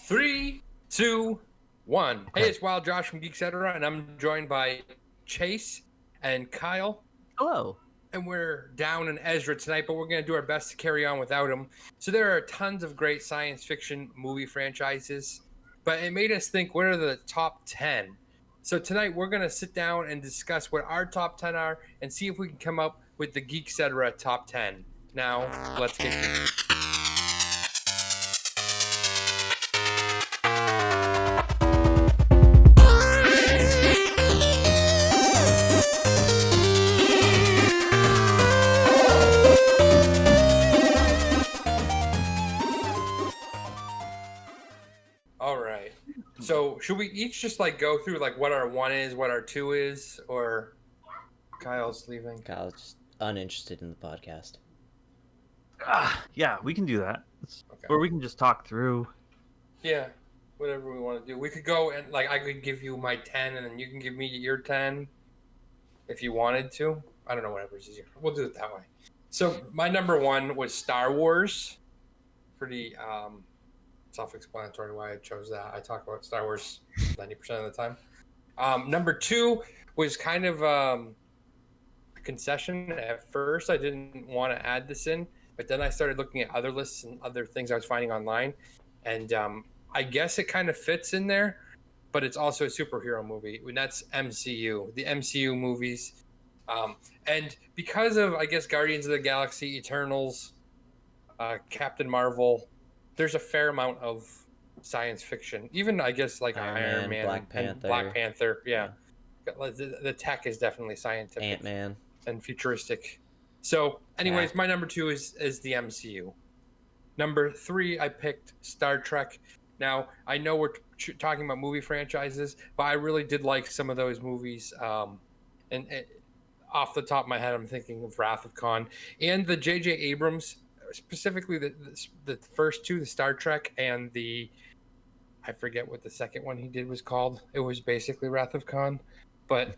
Three, two, one. Hey, it's Wild Josh from Geek-Cetera, and I'm joined by Chase and Kyle. Hello. And we're down in Ezra tonight, but we're going to do our best to carry on without him. So there are tons of great science fiction movie franchises, but it made us think, what are the top 10? So tonight we're going to sit down and discuss what our top 10 are and see if we can come up with the Geek-Cetera top 10. Now, let's get to it. All right. So should we each just go through what our one is, what our two is, or Kyle's leaving? Kyle's just uninterested in the podcast. Yeah, we can do that. Okay. Or we can just talk through. Yeah, whatever we want to do. We could go and I could give you my 10 and then you can give me your 10 if you wanted to. I don't know, whatever's easier. We'll do it that way. So my number one was Star Wars. Pretty self-explanatory why I chose that. I talk about Star Wars 90% of the time. Number two was kind of a concession. At first, I didn't want to add this in, but then I started looking at other lists and other things I was finding online, and I guess it kind of fits in there, but it's also a superhero movie, and that's MCU, the MCU movies. And because of, I guess, Guardians of the Galaxy, Eternals, Captain Marvel, there's a fair amount of science fiction. Even, I guess, like Iron Man Black Panther. and Black Panther. Yeah. The tech is definitely scientific. Ant-Man. And futuristic. So, anyways, my number two is the MCU. Number three, I picked Star Trek. Now, I know we're talking about movie franchises, but I really did like some of those movies. And off the top of my head, I'm thinking of Wrath of Khan and the J.J. Abrams, specifically the first two, the Star Trek and I forget what the second one he did was called. It was basically Wrath of Khan. But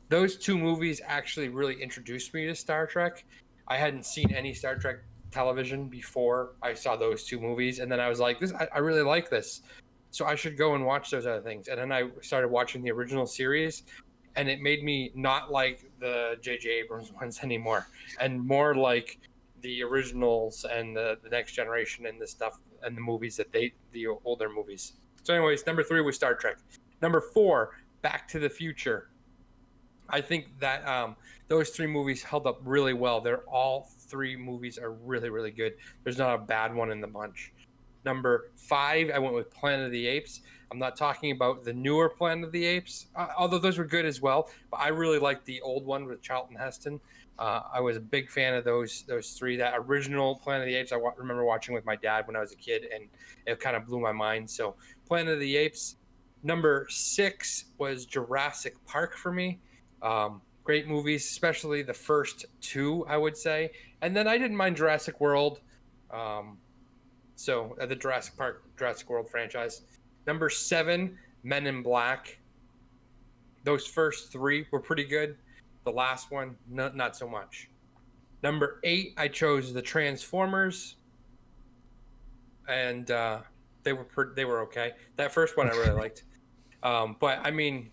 those two movies actually really introduced me to Star Trek. I hadn't seen any Star Trek television before I saw those two movies. And then I was like, I really like this. So I should go and watch those other things. And then I started watching the original series. And it made me not like the J.J. Abrams ones anymore. And more like the originals and the Next Generation and the stuff and the movies the older movies. So anyways, number three was Star Trek. Number four, Back to the Future. I think that those three movies held up really well. All three movies are really, really good. There's not a bad one in the bunch. Number five, I went with Planet of the Apes. I'm not talking about the newer Planet of the Apes, although those were good as well. But I really liked the old one with Charlton Heston. I was a big fan of those three. That original Planet of the Apes, I remember watching with my dad when I was a kid, and it kind of blew my mind. So Planet of the Apes. Number six was Jurassic Park for me. Great movies, especially the first two, I would say. And then I didn't mind Jurassic World. So the Jurassic World franchise. Number seven, Men in Black. Those first three were pretty good. The last one, not so much. Number eight, I chose the Transformers. And they were okay. That first one I really liked. But I mean,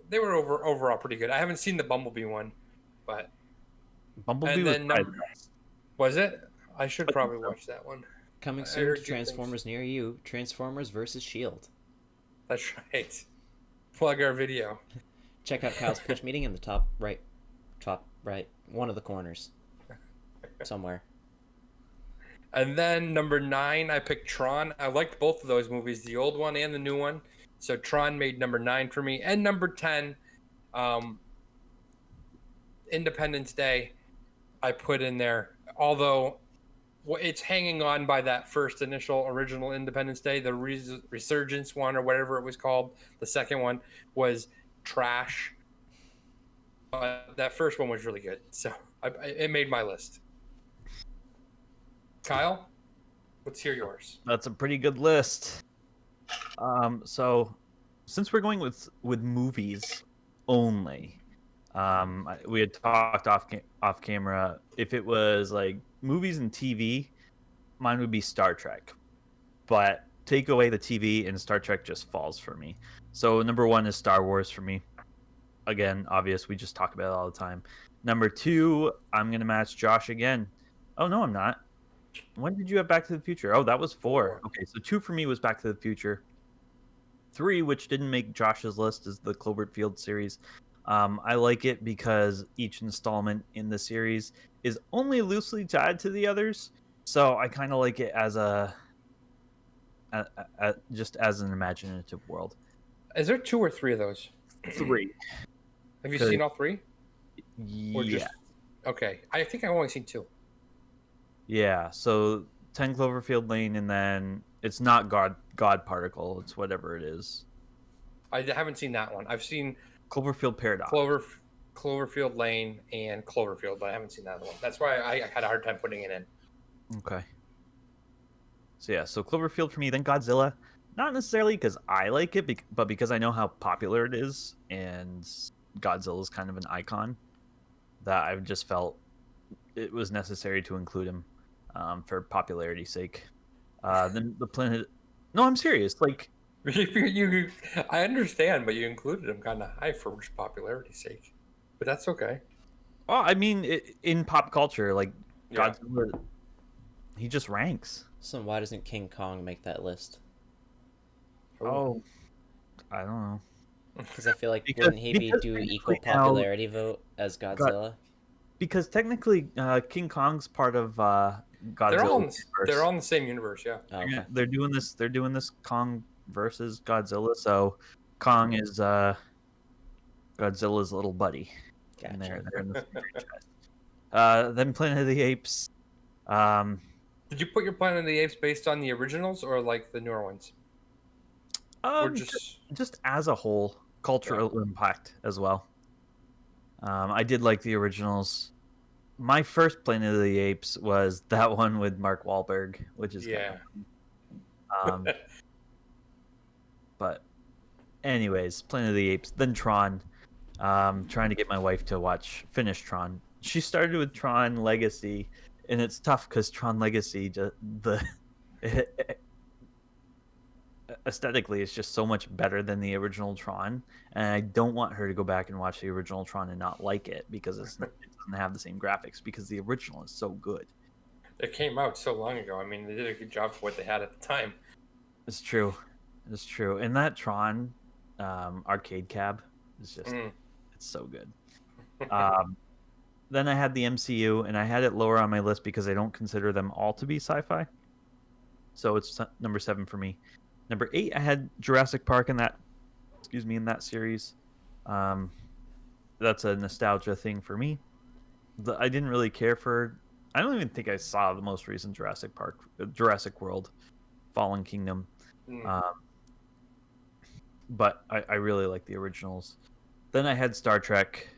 they were overall pretty good. I haven't seen the Bumblebee one, but Bumblebee was it? I should probably watch that one. Coming soon to Transformers near you. Transformers versus S.H.I.E.L.D. That's right. Plug our video. Check out Kyle's pitch meeting in the top right, one of the corners, somewhere. And then number nine, I picked Tron. I liked both of those movies, the old one and the new one. So Tron made number 9 for me. And number 10, Independence Day, I put in there. Although it's hanging on by that first initial original Independence Day. The Resurgence one or whatever it was called, the second one, was trash. But that first one was really good. So it made my list. Kyle, let's hear yours. That's a pretty good list. So since we're going with movies only, we had talked off camera. If it was like movies and TV, mine would be Star Trek. But take away the TV, and Star Trek just falls for me. So number 1 is Star Wars for me. Again, obvious. We just talk about it all the time. Number 2, I'm gonna match Josh again. Oh no, I'm not. When did you have Back to the Future? Oh, that was 4. Okay, so 2 for me was Back to the Future. 3, which didn't make Josh's list, is the Cloverfield series. I like it because each installment in the series is only loosely tied to the others, so I kind of like it as just as an imaginative world. Is there 2 or 3 of those? 3. Have you seen all 3? Or Yeah. just okay? I think I've only seen 2. Yeah. So 10 Cloverfield Lane, and then it's not God Particle. It's whatever it is. I haven't seen that one. I've seen Cloverfield Paradox. Cloverfield Lane and Cloverfield, but I haven't seen that one. That's why I had a hard time putting it in. Okay. So yeah, so Cloverfield for me, then Godzilla. Not necessarily because I like it, but because I know how popular it is, and Godzilla is kind of an icon, that I've just felt it was necessary to include him for popularity's sake. Then the Planet. No, I'm serious. Like, I understand, but you included him kind of high for just popularity's sake. But that's okay. well, I mean, in pop culture, like Yeah. Godzilla, he just ranks. So why doesn't King Kong make that list? Oh, I don't know. Because I feel like Because- wouldn't he be because do equal technically now- popularity vote as Godzilla? Because technically, King Kong's part of Godzilla. They're all in the same universe, yeah. Oh, okay. They're doing this. They're doing this Kong versus Godzilla. So Kong is Godzilla's little buddy. And Gotcha. they're in the same franchise. Then Planet of the Apes. Did you put your Planet of the Apes based on the originals or like the newer ones? Or just as a whole, cultural impact as well. I did like the originals. My first Planet of the Apes was that one with Mark Wahlberg, which is yeah. But anyways, Planet of the Apes, then Tron. Trying to get my wife to finish Tron. She started with Tron Legacy, and it's tough because Tron Legacy, aesthetically, it's just so much better than the original Tron, and I don't want her to go back and watch the original Tron and not like it because it doesn't have the same graphics, because the original is so good. It came out so long ago. I mean, they did a good job for what they had at the time. It's true. And that Tron arcade cab is just it's so good. Then I had the MCU, and I had it lower on my list because I don't consider them all to be sci-fi. So it's number 7 for me. Number 8, I had Jurassic Park in that series. That's a nostalgia thing for me. I didn't really care for. I don't even think I saw the most recent Jurassic World, Fallen Kingdom. But I really like the originals. Then I had Star Trek,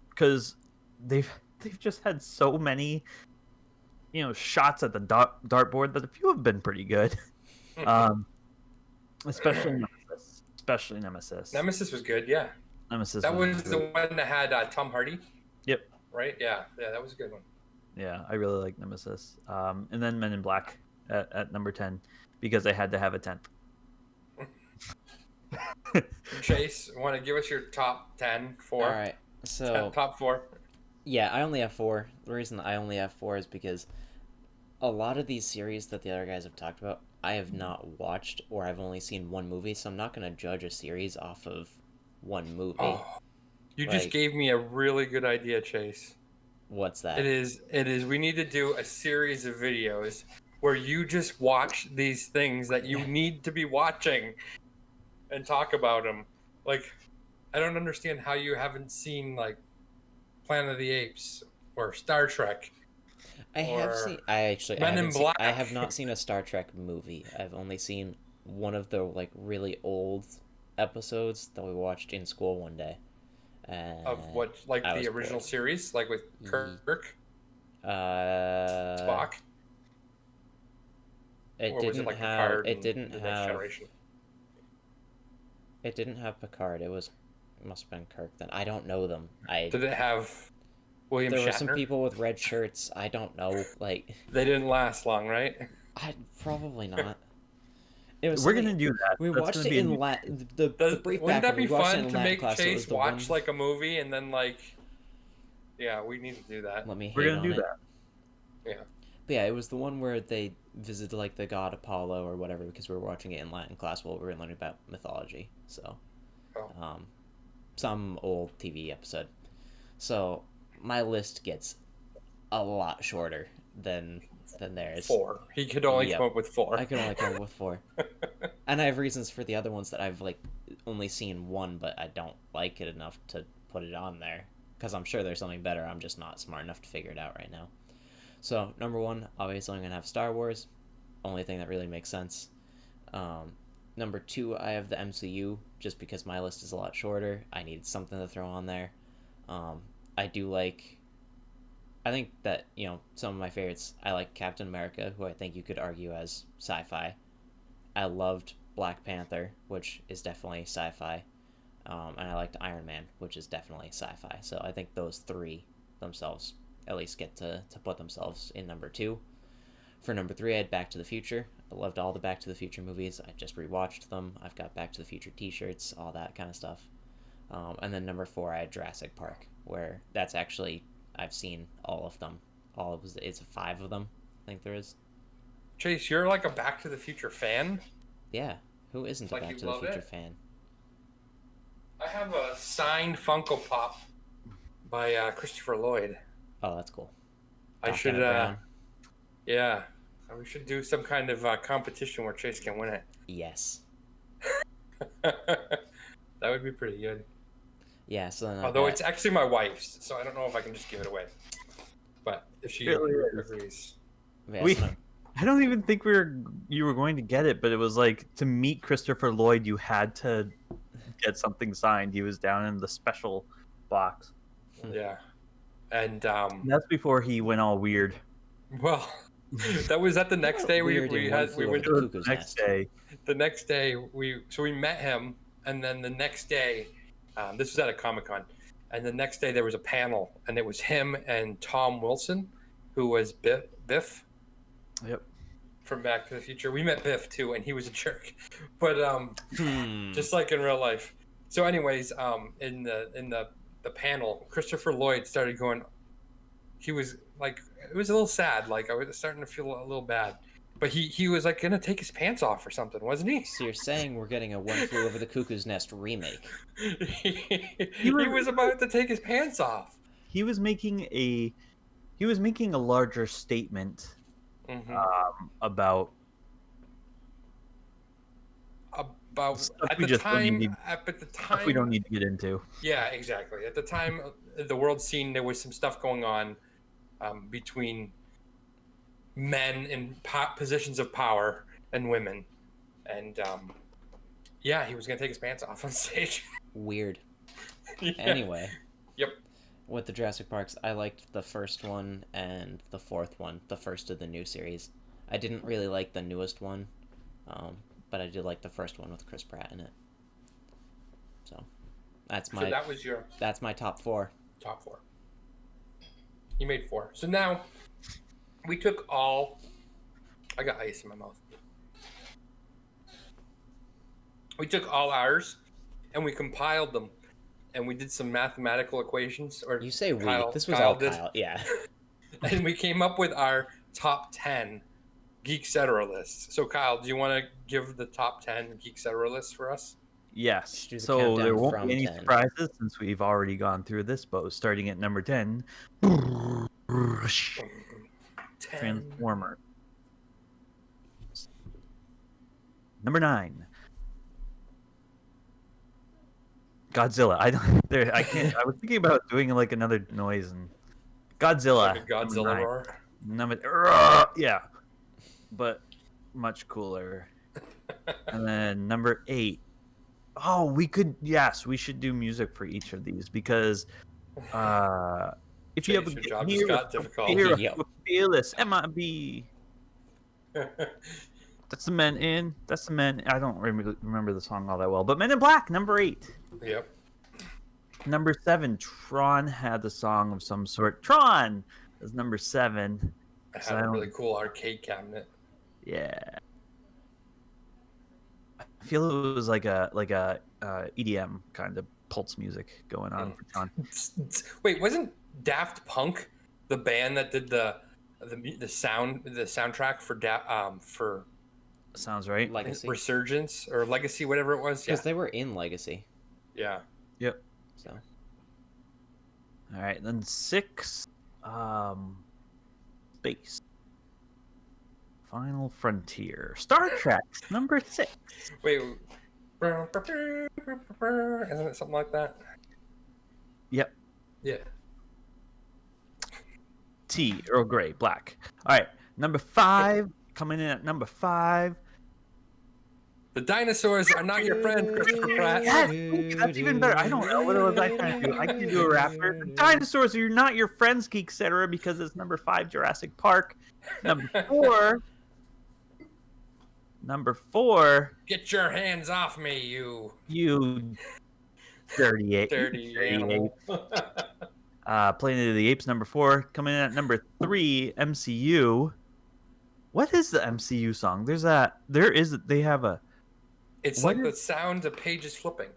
because they've just had so many, shots at the dartboard that a few have been pretty good. Especially Nemesis. Nemesis was good, yeah. Nemesis. That was the one that had Tom Hardy. Yep. Right? Yeah, that was a good one. Yeah, I really like Nemesis. And then Men in Black at number 10, because I had to have a 10th. Chase, want to give us your top 10 for? All right. So top 4. Yeah, I only have 4. The reason I only have 4 is because a lot of these series that the other guys have talked about, I have not watched, or I've only seen one movie, so I'm not going to judge a series off of one movie. Oh, you just gave me a really good idea, Chase. What's that? It is. We need to do a series of videos where you just watch these things that you need to be watching and talk about them. Like, I don't understand how you haven't seen, like, Planet of the Apes or Star Trek. I have seen. Men in Black. I have not seen a Star Trek movie. I've only seen one of the really old episodes that we watched in school one day. Of what, like the original series, like with Kirk, Spock. It didn't have. It didn't have. It didn't have Picard. It must have been Kirk then. I don't know them. Did it have William Shatner? There were some people with red shirts. I don't know. Like, they didn't last long, right? Probably not. It was We're something- gonna do that. We That's watched gonna it be a in new- Latin. The brief Wouldn't that background, be we watched it fun in to Latin make class, so it was Chase the watch one. like a movie and then like, yeah, we need to do that. Let me We're hate gonna on do it. that. Yeah. But yeah, it was the one where they visited like the god Apollo or whatever because we were watching it in Latin class while we were learning about mythology. So, Oh. some old TV episode. So my list gets a lot shorter than theirs. 4. He could only Yep. come up with 4. I could only come up with 4, and I have reasons for the other ones that I've like only seen one, but I don't like it enough to put it on there because I'm sure there's something better. I'm just not smart enough to figure it out right now. So number 1, obviously I'm gonna have Star Wars, only thing that really makes sense. Number 2, I have the MCU, just because my list is a lot shorter. I need something to throw on there. I do like. I think that, some of my favorites. I like Captain America, who I think you could argue as sci-fi. I loved Black Panther, which is definitely sci-fi. And I liked Iron Man, which is definitely sci-fi. So I think those 3 themselves at least get to put themselves in number 2. For number 3, I had Back to the Future. I loved all the Back to the Future movies. I just rewatched them. I've got Back to the Future t-shirts, all that kind of stuff. And then number 4, I had Jurassic Park, where that's actually, I've seen all of them. It's 5 of them, I think there is. Chase, you're like a Back to the Future fan? Yeah, who isn't a Like Back you to the love Future it? fan? I have a signed Funko Pop by Christopher Lloyd. Oh, that's cool. I Doc should, Emmett Brown. yeah. We should do some kind of competition where Chase can win it. Yes. That would be pretty good. Yeah, so then Although it's actually my wife's, so I don't know if I can just give it away. But if she Really? agrees. I don't even think you were going to get it, but it was like to meet Christopher Lloyd, you had to get something signed. He was down in the special box. Yeah. And That's before he went all weird. well, that was at the next day we Weird in One went Flew Over to the Cuckoo's Next Nest. day, the next day we met him, and then the next day this was at a Comic-Con, and the next day there was a panel, and it was him and Tom Wilson, who was Biff yep. from Back to the Future. We met Biff too, and he was a jerk, but just like in real life. So anyways, in the panel, Christopher Lloyd started going. He was like, it was a little sad. Like I was starting to feel a little bad, but he was like gonna take his pants off or something, wasn't he? So you're saying we're getting a One Flew Over the Cuckoo's Nest remake? He was about to take his pants off. He was making a larger statement about At we the just don't time. need- At the stuff time, we don't need to get into. Yeah, exactly. At the time, the world scene, there was some stuff going on between men in positions of power and women, and yeah, he was gonna take his pants off on stage. Weird. Yeah. Anyway. Yep. With the Jurassic Parks, I liked the first one and the 4th one, the first of the new series. I didn't really like the newest one, but I did like the first one with Chris Pratt in it. So So that was your that's my top 4. top 4. You made 4. So now we took all. I got ice in my mouth. We took all ours, and we compiled them, and we did some mathematical equations. Or You say we. Kyle, This was Kyle all did. Kyle. Yeah. And we came up with our top 10 Geek-Cetera lists. So Kyle, do you want to give the top 10 Geek-Cetera lists for us? Yes. Do the So countdown there won't from be any 10. surprises since we've already gone through this. But starting at number 10, 10. Transformer. Number 9, Godzilla. I can't. I was thinking about doing like another noise and Godzilla. Like a Godzilla roar. Yeah, but much cooler. And then number 8. Oh, we should do music for each of these because if you have Chase, a your job hero, just got difficult. hero, Yep. fearless, MIB. That's the men. I don't remember the song all that well, but Men in Black, number 8. Yep. Number 7, Tron had the song of some sort. Tron is number 7. I have a really cool arcade cabinet. Yeah. feel it was like a EDM kind of pulse music going on for John. Wait, wasn't Daft Punk the band that did the soundtrack for Sounds right. Legacy. Resurgence or Legacy, whatever it was? Yeah. Because they were in Legacy. Yeah. Yep. So. All right, then 6, space. Final Frontier. Star Trek, number 6. Wait. Isn't it something like that? Yep. Yeah. T, Earl Grey, black. All right, number 5. Coming in at number 5. The dinosaurs are not your friend, Christopher Pratt. Yes, that's even better. I don't know what was I trying to do. I can do a rapper. The dinosaurs are not your friends, Geek-Cetera, because it's number 5, Jurassic Park. Number 4. Number 4. Get your hands off me, you dirty animal. Planet of the Apes, number 4. Coming in at number 3, MCU. What is the MCU song? They have a. It's what like the sound of pages flipping.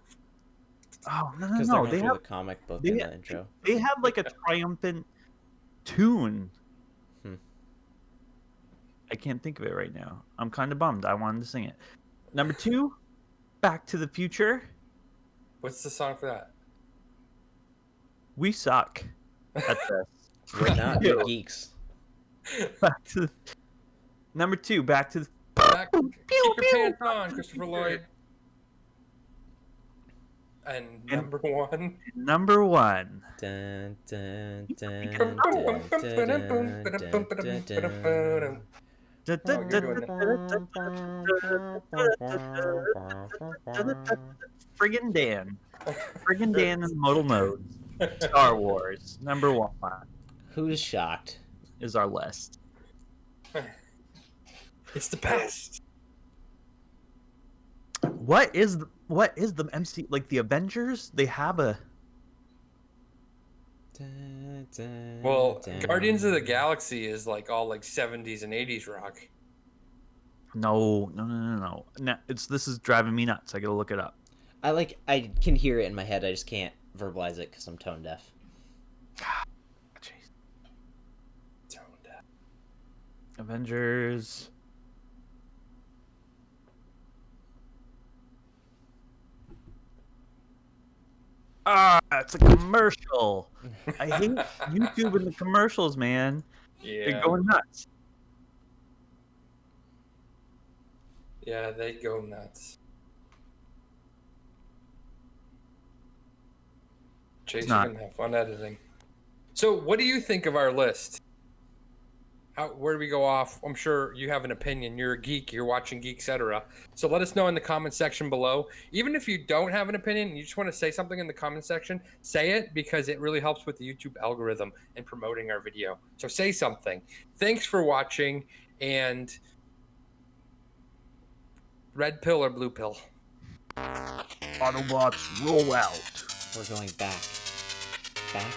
Oh no! Because they're going through the comic book in the intro. They have like a triumphant tune. I can't think of it right now. I'm kind of bummed. I wanted to sing it. Number 2, Back to the Future. What's the song for that? We suck at this. We're not Yeah. the geeks. Back to the... Number 2, Back to the... Keep your pants on, Christopher Lloyd. And number 1. Number 1. Dun, dun, dun, Friggin' Dan. Friggin' Dan in modal modes. Star Wars, number 1. Who's shocked? Is our list. It's the best. What is the MC, like the Avengers? They have a... Well, Guardians of the Galaxy is like all like 70s and 80s rock. No. This is driving me nuts. I gotta look it up. I can hear it in my head. I just can't verbalize it because I'm tone deaf. Jeez. Tone deaf. Avengers. It's a commercial. I hate YouTube and the commercials, man. Yeah. They're going nuts. Yeah, they go nuts. Chase, you're gonna have fun editing. So, what do you think of our list? Where do we go off? I'm sure you have an opinion. You're a geek. You're watching Geek-Cetera. So let us know in the comment section below. Even if you don't have an opinion and you just want to say something in the comment section, say it because it really helps with the YouTube algorithm and promoting our video. So say something. Thanks for watching, and red pill or blue pill? Autobots roll out. We're going back. Back